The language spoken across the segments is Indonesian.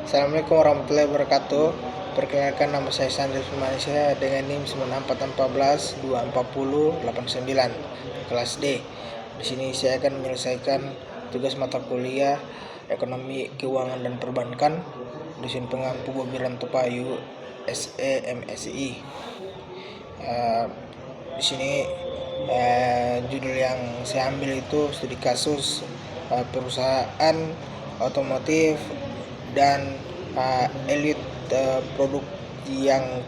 Assalamualaikum warahmatullahi wabarakatuh. Perkenalkan, nama saya Sandri Firmansyah dengan NIM 9414 240 89 kelas D. Di sini saya akan menyelesaikan tugas mata kuliah Ekonomi, Keuangan dan Perbankan dosen pengampu Bobi Ranto Payu SEMSI. Di sini judul yang saya ambil itu studi kasus perusahaan otomotif dan elit produk yang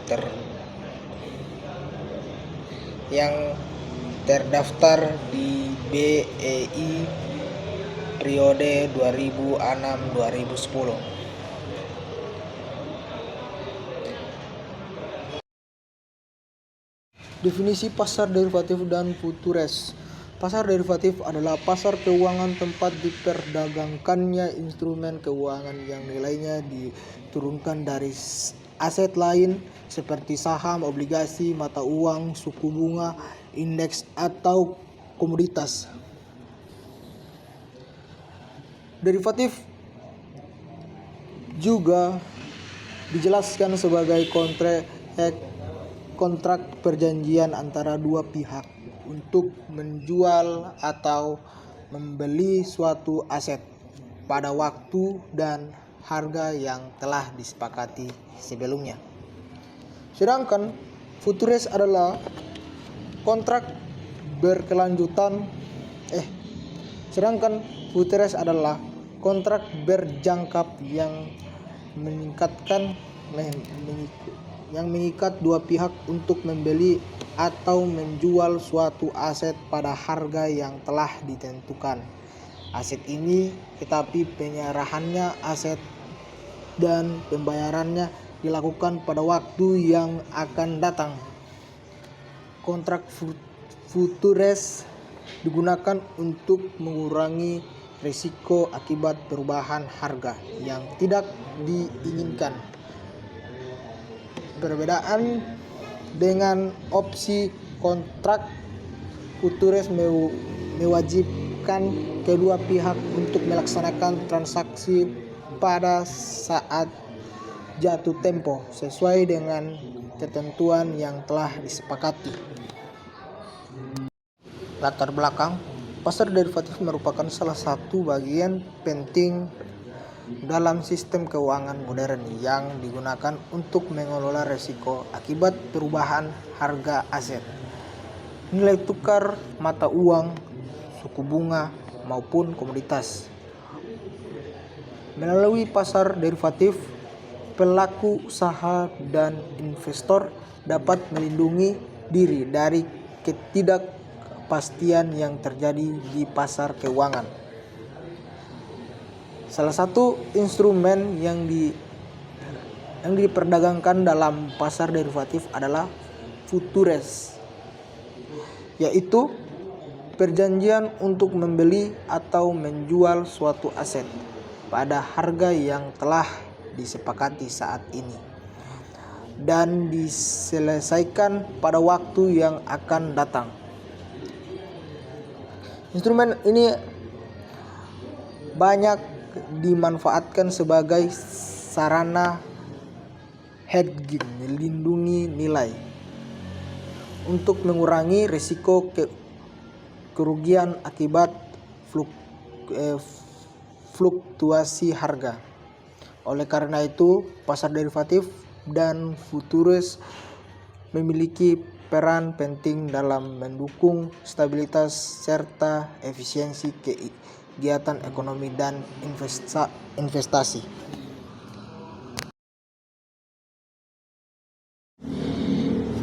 terdaftar di BEI periode 2006-2010. Definisi pasar derivatif dan futures. Pasar derivatif adalah pasar keuangan tempat diperdagangkannya instrumen keuangan yang nilainya diturunkan dari aset lain seperti saham, obligasi, mata uang, suku bunga, indeks, atau komoditas. Derivatif juga dijelaskan sebagai kontrak perjanjian antara dua pihak untuk menjual atau membeli suatu aset pada waktu dan harga yang telah disepakati sebelumnya. Sedangkan futures adalah kontrak berjangka yang mengikat dua pihak untuk membeli atau menjual suatu aset pada harga yang telah ditentukan. Aset ini tetapi penyerahannya aset dan pembayarannya dilakukan pada waktu yang akan datang. Kontrak futures digunakan untuk mengurangi risiko akibat perubahan harga yang tidak diinginkan. Perbedaan dengan opsi, kontrak futures mewajibkan kedua pihak untuk melaksanakan transaksi pada saat jatuh tempo sesuai dengan ketentuan yang telah disepakati. Latar belakang: pasar derivatif merupakan salah satu bagian penting dalam sistem keuangan modern yang digunakan untuk mengelola risiko akibat perubahan harga aset, nilai tukar mata uang, suku bunga, maupun komoditas. Melalui pasar derivatif, pelaku usaha dan investor dapat melindungi diri dari ketidakpastian yang terjadi di pasar keuangan. Salah satu instrumen yang diperdagangkan dalam pasar derivatif adalah futures, yaitu perjanjian untuk membeli atau menjual suatu aset pada harga yang telah disepakati saat ini dan diselesaikan pada waktu yang akan datang. Instrumen ini banyak dimanfaatkan sebagai sarana hedging, melindungi nilai, untuk mengurangi risiko kerugian akibat fluktuasi harga. Oleh karena itu, pasar derivatif dan futures memiliki peran penting dalam mendukung stabilitas serta efisiensi kegiatan ekonomi dan investasi.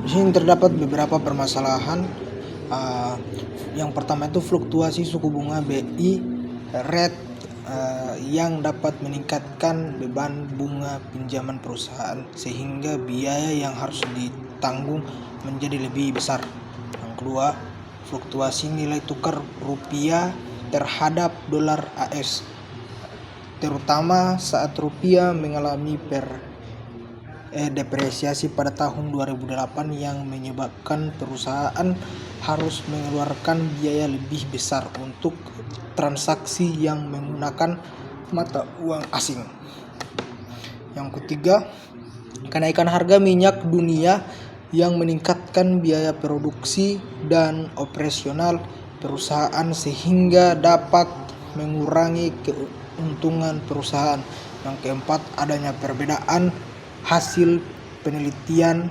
Di sini terdapat beberapa permasalahan. Yang pertama itu fluktuasi suku bunga BI rate yang dapat meningkatkan beban bunga pinjaman perusahaan sehingga biaya yang harus ditanggung menjadi lebih besar. Yang kedua, fluktuasi nilai tukar rupiah terhadap dolar AS, terutama saat rupiah mengalami depresiasi pada tahun 2008 yang menyebabkan perusahaan harus mengeluarkan biaya lebih besar untuk transaksi yang menggunakan mata uang asing. Yang ketiga, kenaikan harga minyak dunia yang meningkatkan biaya produksi dan operasional perusahaan sehingga dapat mengurangi keuntungan perusahaan. Yang keempat, adanya perbedaan hasil penelitian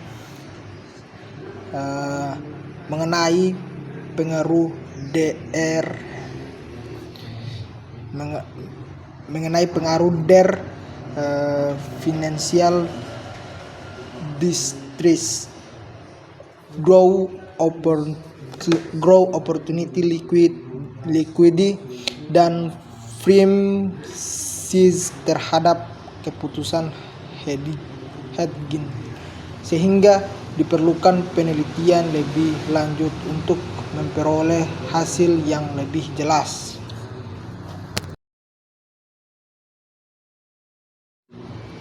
mengenai pengaruh der financial distress, grow opportunity liquidity, dan premises terhadap keputusan hedging, sehingga diperlukan penelitian lebih lanjut untuk memperoleh hasil yang lebih jelas.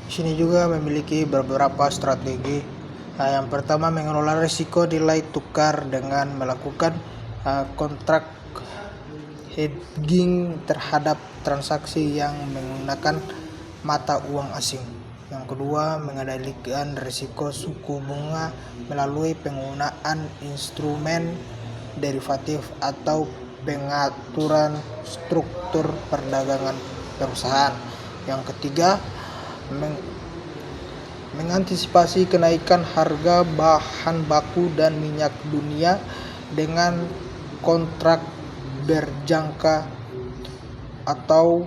Di sini juga memiliki beberapa strategi. Yang pertama, mengelola risiko nilai tukar dengan melakukan kontrak hedging terhadap transaksi yang menggunakan mata uang asing. Yang kedua, mengendalikan risiko suku bunga melalui penggunaan instrumen derivatif atau pengaturan struktur perdagangan perusahaan. Yang ketiga, mengantisipasi kenaikan harga bahan baku dan minyak dunia dengan kontrak berjangka atau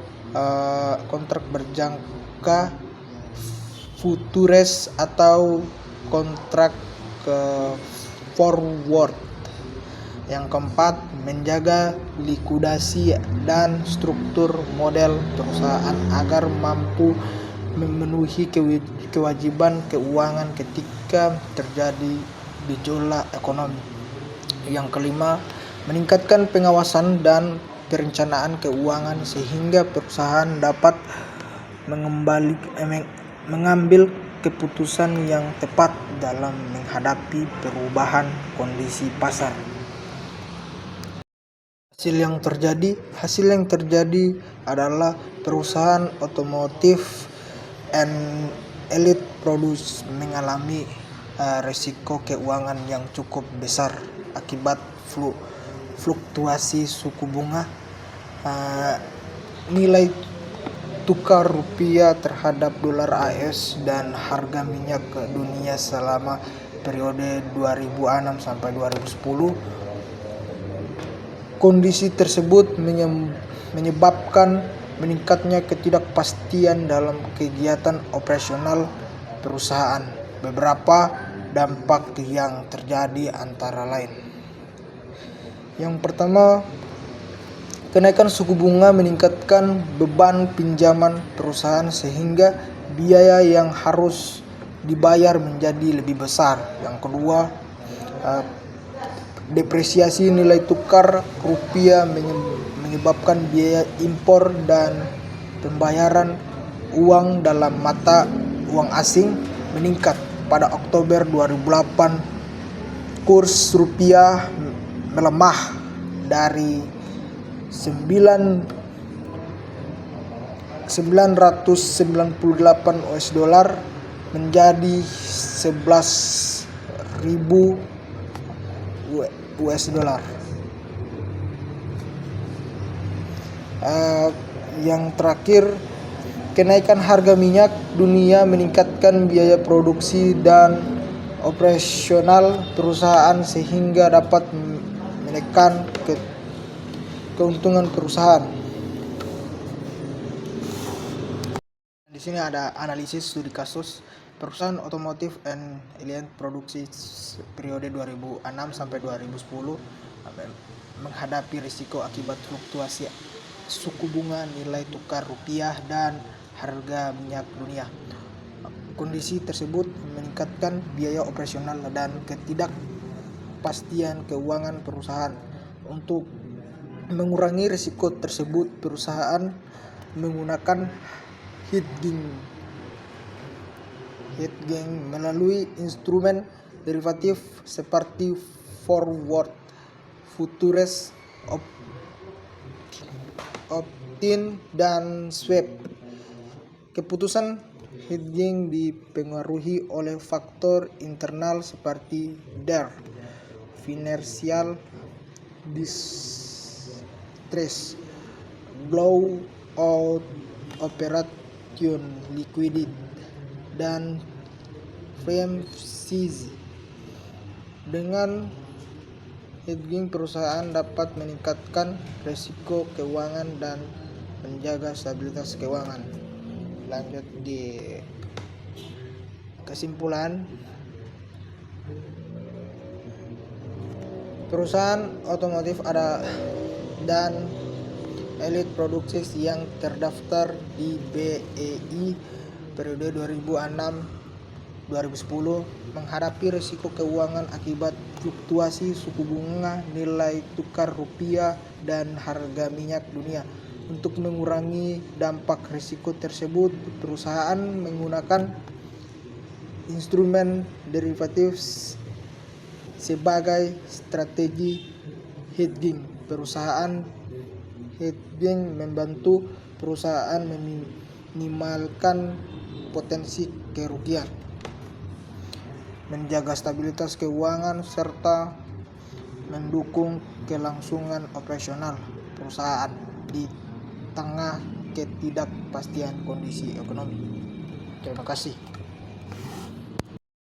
kontrak berjangka futures atau kontrak forward. Yang keempat, menjaga likuidasi dan struktur model perusahaan agar mampu memenuhi kewajiban keuangan ketika terjadi gejolak ekonomi. Yang kelima, meningkatkan pengawasan dan perencanaan keuangan sehingga perusahaan dapat mengambil keputusan yang tepat dalam menghadapi perubahan kondisi pasar. Hasil yang terjadi adalah perusahaan otomotif and elite produce mengalami risiko keuangan yang cukup besar akibat fluktuasi suku bunga, nilai tukar rupiah terhadap dolar AS, dan harga minyak dunia selama periode 2006 sampai 2010. Kondisi tersebut menyebabkan meningkatnya ketidakpastian dalam kegiatan operasional perusahaan. Beberapa dampak yang terjadi antara lain. Yang pertama, kenaikan suku bunga meningkatkan beban pinjaman perusahaan sehingga biaya yang harus dibayar menjadi lebih besar. Yang kedua, depresiasi nilai tukar rupiah menyebabkan biaya impor dan pembayaran uang dalam mata uang asing meningkat. Pada Oktober 2008, kurs rupiah melemah dari 998 US dollar menjadi 11.000 US dollar. Yang terakhir, kenaikan harga minyak dunia meningkatkan biaya produksi dan operasional perusahaan sehingga dapat menekan keuntungan perusahaan. Di sini ada analisis studi kasus perusahaan otomotif and elite produksi periode 2006 sampai 2010 menghadapi risiko akibat fluktuasi suku bunga, nilai tukar rupiah, dan harga minyak dunia. Kondisi tersebut meningkatkan biaya operasional dan ketidakpastian keuangan perusahaan. Untuk mengurangi risiko tersebut, perusahaan menggunakan hedging melalui instrumen derivatif seperti forward, futures, opt-in, dan swap. Keputusan Hedging dipengaruhi oleh faktor internal seperti DER, financial distress, blowout operation, liquidity, dan FMCG. Dengan hedging, perusahaan dapat meningkatkan risiko keuangan dan menjaga stabilitas keuangan. Lanjut di kesimpulan, perusahaan otomotif ada dan elite produksi yang terdaftar di BEI periode 2006-2010 menghadapi risiko keuangan akibat fluktuasi suku bunga, nilai tukar rupiah, dan harga minyak dunia. Untuk mengurangi dampak risiko tersebut, perusahaan menggunakan instrumen derivatif sebagai strategi hedging. Perusahaan hedging membantu perusahaan meminimalkan potensi kerugian, menjaga stabilitas keuangan, serta mendukung kelangsungan operasional perusahaan di tengah ketidakpastian kondisi ekonomi. Terima kasih.